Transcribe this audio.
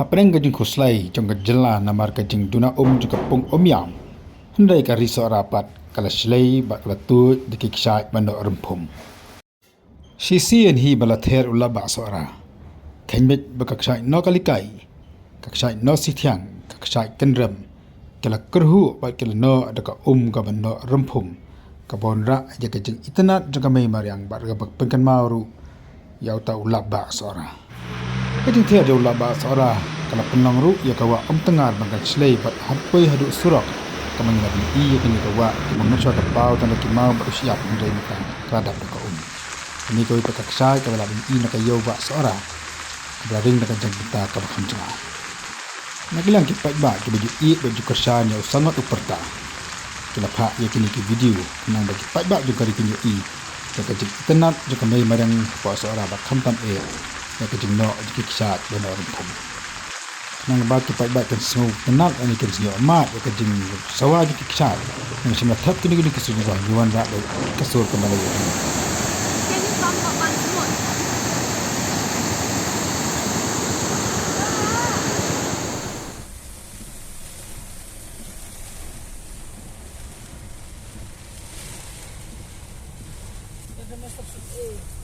Hapreng kajing khuslai jong kajela namar kajing duna jong kapung yam. Hendai ka riso rapat kala slai ba kala tu diki Kshaid bando rymphum. Shisien hi bala ther ulla ba Sohra. Kheiñ ba Kshaid no kalikai. Kshaid no sithiang, Kshaid kenrem. Kala kyrhuh ba kala no adaka ka bando rymphum. Kabon ra ja kajing itanat jong kamay mariang ba ga pengkan mauru yau ta ulla ba Sohra. Kajing ther jo ulla ba Sohra kala penlang ru ya kawa tengar bangkan slai bat hatpoi hadu surak kamang nabi i kini kawa kamang naswa ka pau tanda ki mau ba usiap ndai maka radap ka ini kau ipa Kshaid kabala bin i nakayaw ba Sohra kabala ring nakajang kita kabakam janga nagilang ki ba ki baju i baju kersan ya sangat uperta kila pa ya kini ki video nang bagi ba ju kari kini i kajing tenat ju kamay marang ba Sohra ba khamtam ya kajing no ki Kshaid ben rymphum nang ba ki ba kan semua tenat ani kan sio mat ya kajing sawa ju ki Kshaid nang simla thap kini kini kesuju ba yuan ra kasur kembali Ada masa